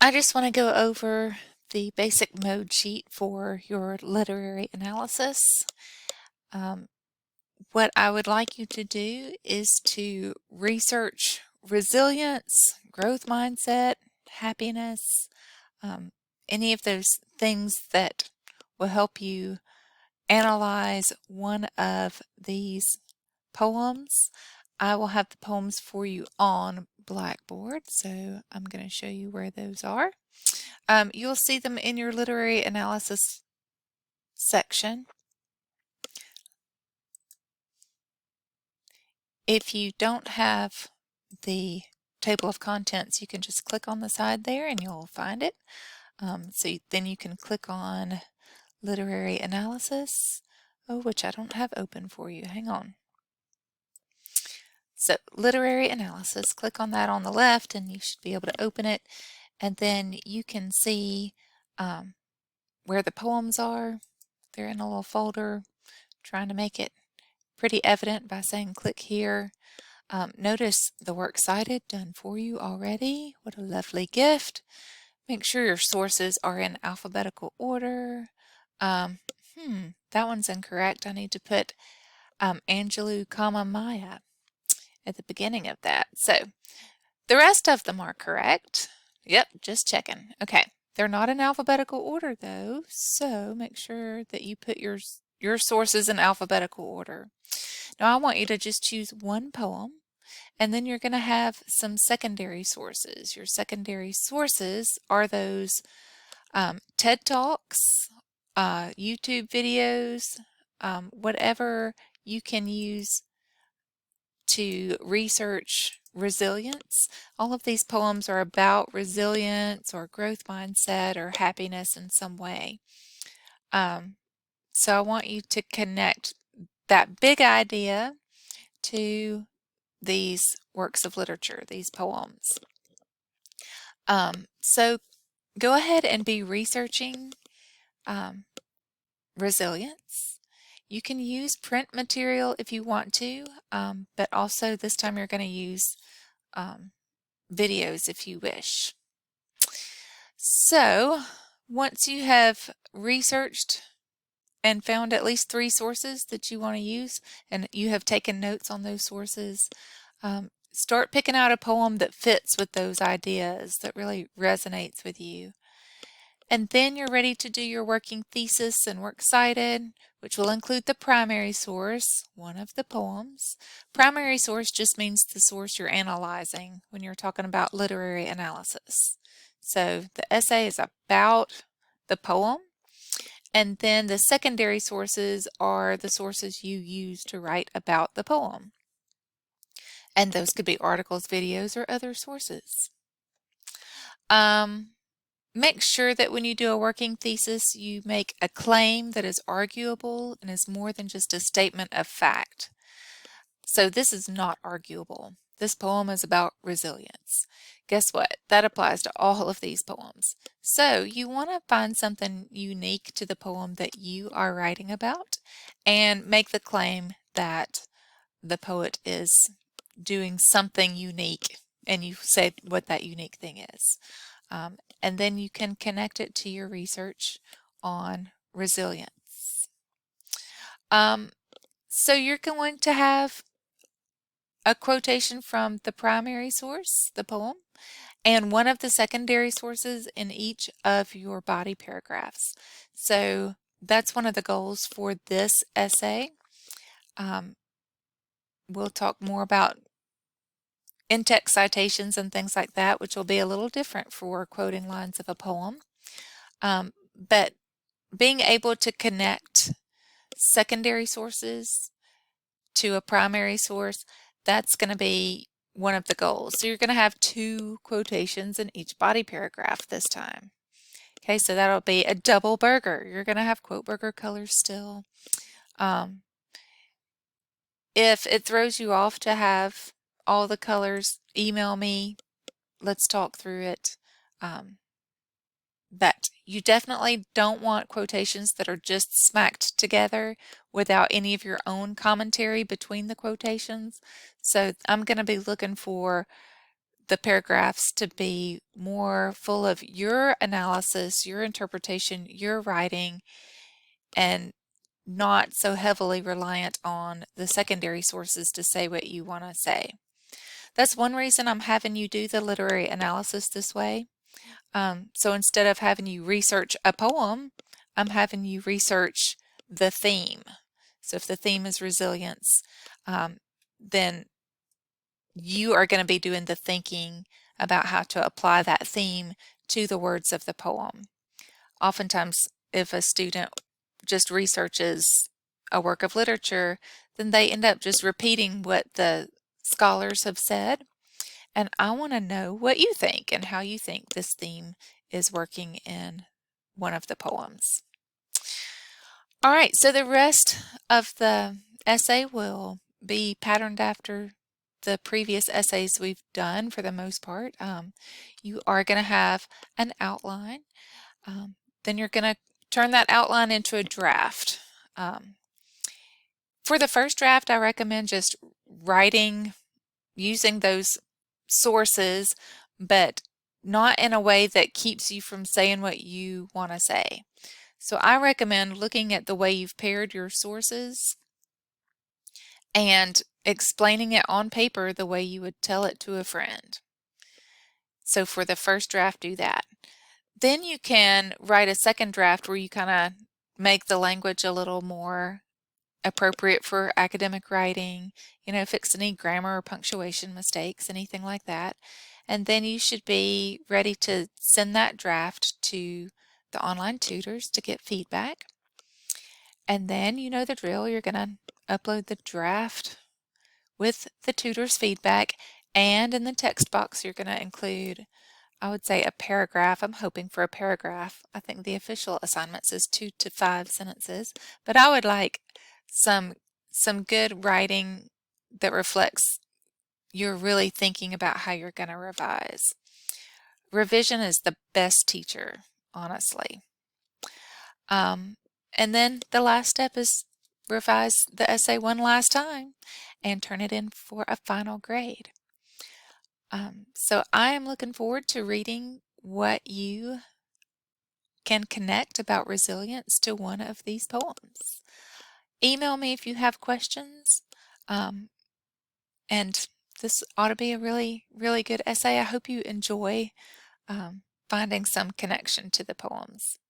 I just want to go over the basic mode sheet for your literary analysis. Um, what I would like you to do is to research resilience, growth mindset, happiness, um, any of those things that will help you analyze one of these poems. I will have the poems for you on Blackboard, so I'm going to show you where those are. You'll see them in your literary analysis section. If you don't have the table of contents, you can just click on the side there and you'll find it. Then you can click on literary analysis, which I don't have open for you. Hang on. So literary analysis, click on that on the left and you should be able to open it. And then you can see where the poems are. They're in a little folder, trying to make it pretty evident by saying click here. Notice the works cited done for you already. What a lovely gift. Make sure your sources are in alphabetical order. That one's incorrect. I need to put Angelou, comma Maya at the beginning of that. So the rest of them are correct. Yep, just checking. Okay, they're not in alphabetical order though, so make sure that you put your sources in alphabetical order. Now I want you to just choose one poem, and then you're going to have some secondary sources. Your secondary sources are those TED Talks, YouTube videos, whatever you can use to research resilience. All of these poems are about resilience or growth mindset or happiness in some way. So I want you to connect that big idea to these works of literature, these poems. So go ahead and be researching resilience. You can use print material if you want to, but also this time you're going to use videos if you wish. So once you have researched and found at least 3 sources that you want to use, and you have taken notes on those sources, start picking out a poem that fits with those ideas, that really resonates with you. And then you're ready to do your working thesis and works cited, which will include the primary source, one of the poems. Primary source just means the source you're analyzing when you're talking about literary analysis. So the essay is about the poem, and then the secondary sources are the sources you use to write about the poem. And those could be articles, videos, or other sources. Make sure that when you do a working thesis, you make a claim that is arguable and is more than just a statement of fact. So this is not arguable. This poem is about resilience. Guess what? That applies to all of these poems. So you want to find something unique to the poem that you are writing about and make the claim that the poet is doing something unique, and you say what that unique thing is. And then you can connect it to your research on resilience. So you're going to have a quotation from the primary source, the poem, and one of the secondary sources in each of your body paragraphs. So that's one of the goals for this essay. We'll talk more about in-text citations and things like that, which will be a little different for quoting lines of a poem. But being able to connect secondary sources to a primary source, that's going to be one of the goals. So you're going to have 2 quotations in each body paragraph this time. Okay, so that'll be a double burger. You're going to have quote burger colors still. If it throws you off to have all the colors, email me. Let's talk through it. But you definitely don't want quotations that are just smacked together without any of your own commentary between the quotations. So I'm going to be looking for the paragraphs to be more full of your analysis, your interpretation, your writing, and not so heavily reliant on the secondary sources to say what you want to say. That's one reason I'm having you do the literary analysis this way. So instead of having you research a poem, I'm having you research the theme. So if the theme is resilience, then you are going to be doing the thinking about how to apply that theme to the words of the poem. Oftentimes, if a student just researches a work of literature, then they end up just repeating what the scholars have said. And I want to know what you think and how you think this theme is working in one of the poems. All right, so the rest of the essay will be patterned after the previous essays we've done for the most part. You are going to have an outline. Then you're going to turn that outline into a draft. For the first draft, I recommend just writing using those sources, but not in a way that keeps you from saying what you want to say. So I recommend looking at the way you've paired your sources and explaining it on paper the way you would tell it to a friend. So for the first draft, do that. Then you can write a second draft where you kind of make the language a little more appropriate for academic writing, fix any grammar or punctuation mistakes, anything like that. And then you should be ready to send that draft to the online tutors to get feedback. And then you know the drill. You're going to upload the draft with the tutor's feedback, and in the text box you're going to include, I would say, a paragraph. I'm hoping for a paragraph. I think the official assignment says 2 to 5 sentences, but I would like some good writing that reflects you're really thinking about how you're going to revise. Revision is the best teacher, honestly. And then the last step is revise the essay one last time and turn it in for a final grade. So I am looking forward to reading what you can connect about resilience to one of these poems. Email me if you have questions. And this ought to be a really, really good essay. I hope you enjoy finding some connection to the poems.